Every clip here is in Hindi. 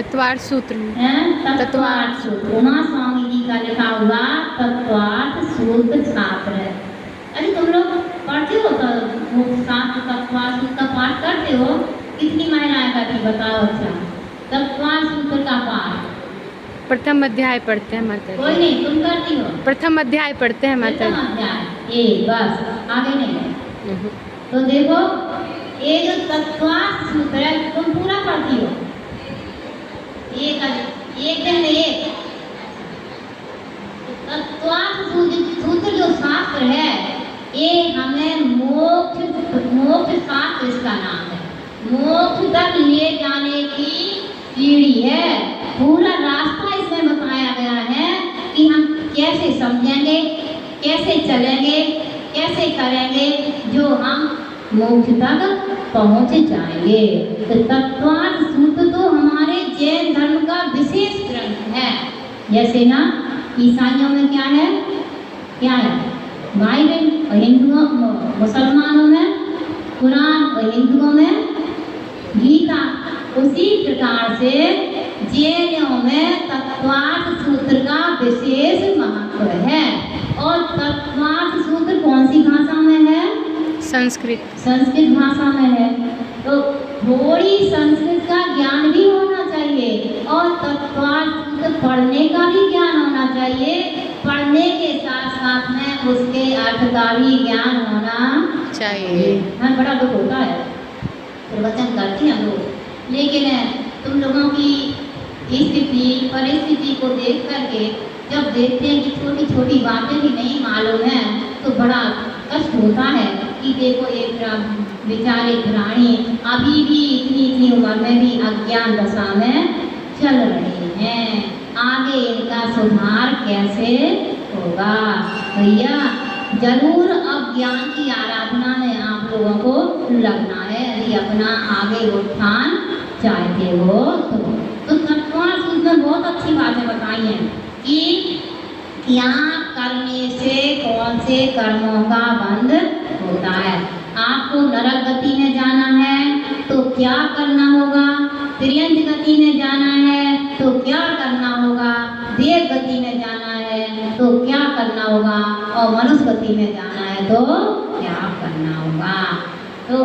तत्वार्थ सूत्र में। तत्वार्थ सूत्र उमा स्वामी जी का लिखा हुआ तत्वार्थ सूत्र शास्त्र है। अरे तुम लोग पढ़ते हो तो वो शास्त्र तत्वार्थ सूत्र का पाठ करते हो? कितनी महिलाएं करती बताओ? अच्छा, तत्वार्थ सूत्र का पाठ प्रथम अध्याय पढ़ते हैं माता कोई जी। नहीं, तुम करती हो? प्रथम अध्याय पढ़ते हैं माता प्रथम जी। अध्याय ये बस, आगे नहीं। तो देखो ये जो तत्वार्थ सूत्र है तुम पूरा पढ़ती हो? एक दिन में एक तत्वार्थ सूत्र जो शास्त्र है ये हमें मोक्ष शास्त्र इसका नाम है। मोक्ष तक ले जाने की सीढ़ी है। पूरा रास्ता इसमें बताया गया है कि हम कैसे समझेंगे, कैसे चलेंगे, कैसे करेंगे जो हम मोक्ष तक पहुँच जाएंगे। तो तत्वार्थ सूत्र तो हमारे जैन धर्म का विशेष ग्रंथ है। जैसे ना ईसाइयों में क्या है, बाइबल, और हिंदुओं मुसलमानों में कुरान और हिंदुओं में गीता, उसी प्रकार से जैनों में तत्वार्थ सूत्र का विशेष महत्व है। और तत्वार्थ सूत्र कौन सी भाषा में है? संस्कृत भाषा में है। तो थोड़ी संस्कृत का ज्ञान भी होना चाहिए और तत्वार्थ सूत्र पढ़ने का भी ज्ञान होना चाहिए। पढ़ने के साथ साथ में उसके अर्थ का भी ज्ञान होना चाहिए। हाँ, बड़ा दुख होता है प्रवचन करते हैं हम लोग, लेकिन तुम लोगों की स्थिति परिस्थिति को देख करके जब देखते हैं कि छोटी छोटी बातें भी नहीं मालूम है तो बड़ा कष्ट होता है कि देखो एक बेचारे प्राणी अभी भी इतनी उम्र में भी अज्ञान दशा में चल रहे हैं। आगे इनका सुधार कैसे होगा? भैया जरूर अब ज्ञान की आराधना में आप लोगों को लगना है यदि अपना आगे उत्थान चाहते हो तो तत्वार्थ सूत्र में बहुत अच्छी बातें बताई हैं कि क्या करने से कौन से कर्मों का बंध होता है। आपको नरक गति में जाना है तो क्या करना होगा? तिर्यंत गति में जाना है तो क्या करना होगा? देव गति में जाना है तो क्या करना होगा? और मनुष्य गति में जाना है तो क्या करना होगा? तो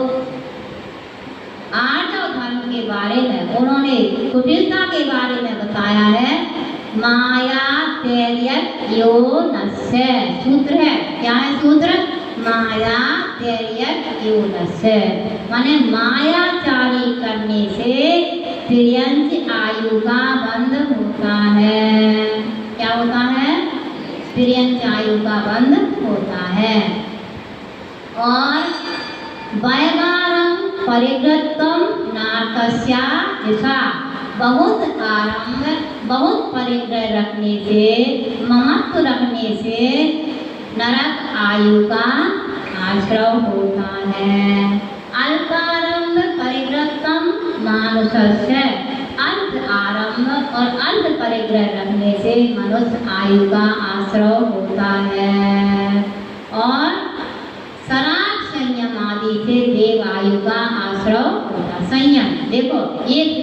आर्य धर्म के बारे में उन्होंने कुटिलता के बारे में बताया है। माया तैर्यक योनस्य सूत्र है। क्या है सूत्र? माया तैर्यक योनस्य, माने मायाचारी करने से तिर्यंत आयु का बंध होता है। क्या होता है? तिर्यंत आयु का बंध होता है। और वैगारम परिग्रतम नारकस्या दिशा, बहुत आरंभ बहुत परिग्रह रखने से महत्व रखने से नरक आयु का आश्रय होता है। अल्पारंभ परिग्रतम मानुषस्य, अल्प आरंभ और अल्प परिग्रह रखने से मनुष्य आयु का आश्रय होता है। और शराब संयम आदि से देव आयु का आश्रय होता। संयम देखो एक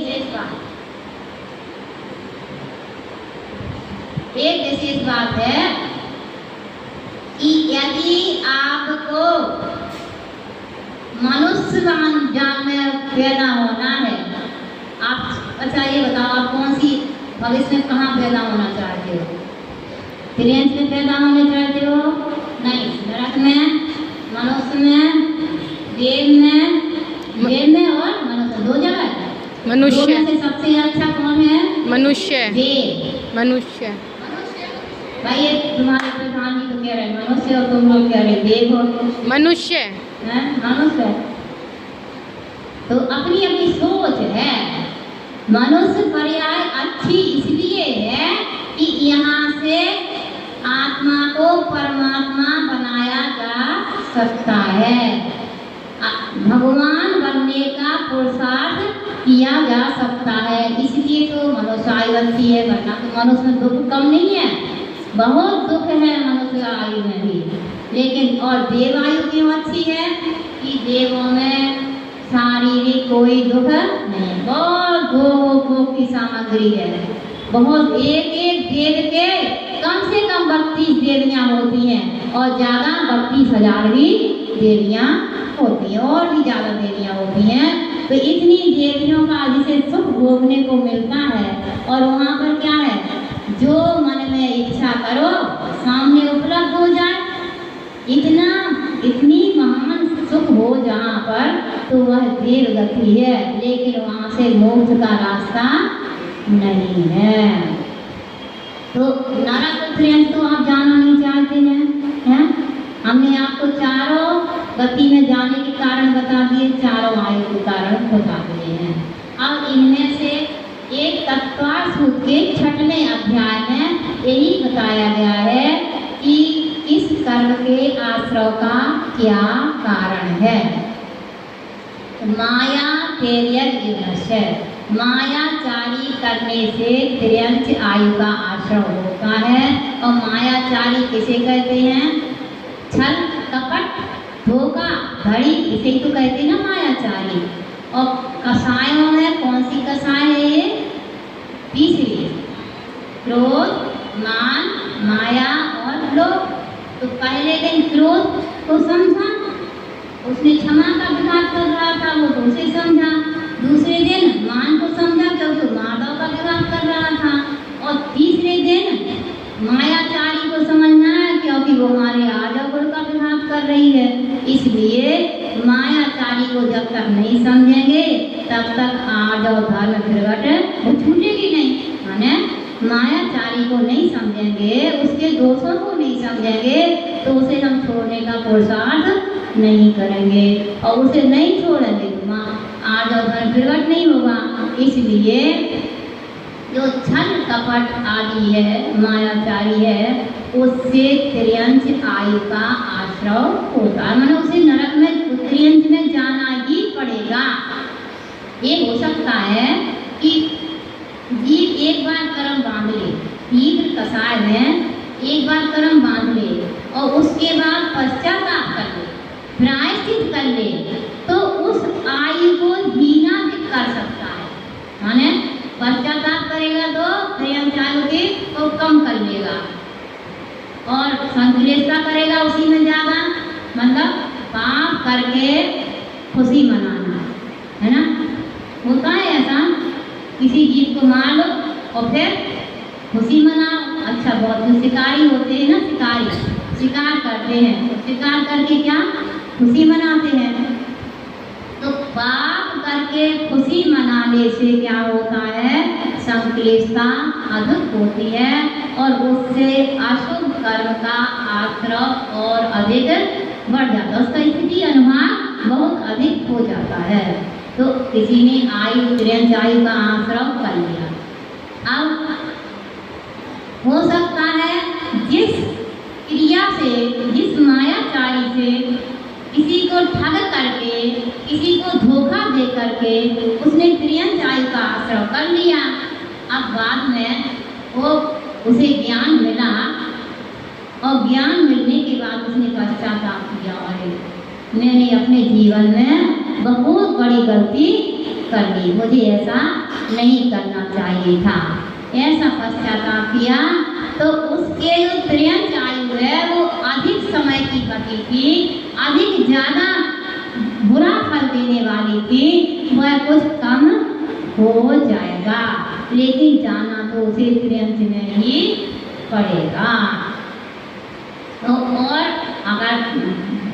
विशेष बात है कि यदि आपको मनुष्य जान में पैदा होना है, आप अच्छा ये बताओ आप कौन सी भविष्य में कहाँ पैदा होना चाहते हो? तिर्यंत में पैदा होना चाहते हो? नहीं, नरक में, मनुष्य में, देव में और मनुष्य, दो जगह है। मनुष्य से सबसे अच्छा कौन है? मनुष्य। देव। मनुष्य भाई ये तुम्हारे प्रधान जी तो कह रहे हैं मनुष्य और तुम लोग कह रहे देव हो। मनुष्य है मनुष्य। तो अपनी अपनी सोच है। मनुष्य पर्याय अच्छी इसलिए है कि यहाँ से आत्मा को परमात्मा बनाया जा सकता है। भगवान बनने का पुरुषार्थ किया जा सकता है, इसलिए तो मनुष्य आयु अच्छी है। वरना तो मनुष्य में दुख कम नहीं है, बहुत दुख है मनुष्य आयु में भी। लेकिन और देव आयु क्यों अच्छी है कि देवों में शारीरिक कोई दुख नहीं। बहुत भोग की सामग्री है, बहुत एक एक देव के कम से कम 32 देवियाँ होती हैं और ज़्यादा 32,000 भी देवियाँ होती हैं और भी ज़्यादा देवियाँ होती हैं। तो इतनी देवियों का जिसे सुख भोगने को मिलता है और वहाँ पर क्या है, जो मन में इच्छा करो सामने उपलब्ध हो जाए। इतनी महान सुख हो जहाँ पर तो वह देव गति है, लेकिन वहाँ से मोक्ष का रास्ता नहीं है। तो नरक त्रयंश तो आप जाना नहीं चाहते हैं? हमने आपको चारों गति में जाने के कारण बता दिए, चारों आयु के कारण बता दिए हैं। अब इनमें से एक तत्वार सूत्र के 6वें अध्याय में यही बताया गया है कि इस कर्म के आश्रय का क्या कारण है। माया तेर्यज्ञ, मायाचारी करने से त्र्यंच आयु का आश्रय होता है। और मायाचारी किसे कहते हैं? छल कपट धोखा धड़ी, इसे तो कहते हैं ना मायाचारी। और कसायों में कौन सी कसाय है ये? तीसरी, क्रोध मान माया और लोभ। तो पहले दिन क्रोध को समझा, उसने क्षमा का विघात कर रहा था, वो तो उसे समझा। दूसरे दिन मान को समझा क्योंकि माधव का विघात कर रहा था। और तीसरे दिन मायाचारी को समझना है क्योंकि वो हमारे आर्य गुण का विघात कर रही है। इसलिए मायाचारी को जब तक नहीं समझेंगे तब तक आर्य धर्म प्रगट वो छूटेगी नहीं। माने मायाचारी को नहीं समझेंगे, उसके दोषों को नहीं समझेंगे तो उसे हम छोड़ने का पुरुषार्थ नहीं करेंगे और उसे नहीं छोड़ेंगे तो आर्य धर्म प्रगट नहीं होगा। इसलिए जो छल कपट आदि है, मायाचारी है, उससे त्र्यंच आयु का आश्रय होता है। माने उसे नरक में त्र्यंच में जाना ही पड़ेगा। ये हो सकता है कि जीव एक बार कर्म बांध ले, तीव्र कसाय में एक बार कर्म बांध ले और उसके बाद पश्चाताप कर ले, प्रायश्चित कर ले, तो उस आयु को धीना भी कर सकता है। माने पश्चाताप करेगा तो त्र्यंच आयु को कम कर लेगा और संश्लेषता करेगा उसी में ज़्यादा। मतलब पाप करके खुशी मनाना है ना, होता है ऐसा। किसी जीव को मार लो और फिर खुशी मनाओ। अच्छा, बहुत जो शिकारी होते हैं ना, शिकार करते हैं तो शिकार करके क्या खुशी मनाते हैं। तो पाप करके खुशी मनाने से क्या होता है, संक्लिष्टता अधिक होती है और उससे अशुभ कर्म का आश्रय और अधिक बढ़ जाता है, उसका स्थिति अनुमान बहुत अधिक हो जाता है। तो किसी ने आयु त्र्यंच आयु का आश्रय कर लिया। अब हो सकता है जिस क्रिया से, जिस मायाचारी से किसी को ठग करके, किसी को धोखा दे करके उसने त्र्यंच आयु का आश्रय कर लिया। अब बाद में वो उसे ज्ञान मिला और ज्ञान मिलने के बाद उसने पश्चाताप किया, अरे मैंने अपने जीवन में बहुत बड़ी गलती कर ली, मुझे ऐसा नहीं करना चाहिए था। ऐसा पश्चाताप किया तो उसके जो त्र्यंच आयु है वो अधिक समय की बची थी, अधिक ज़्यादा बुरा फल देने वाली थी, वह कुछ कम हो जाएगा। लेकिन जाना तो उसे त्र्यंच में ही पड़ेगा।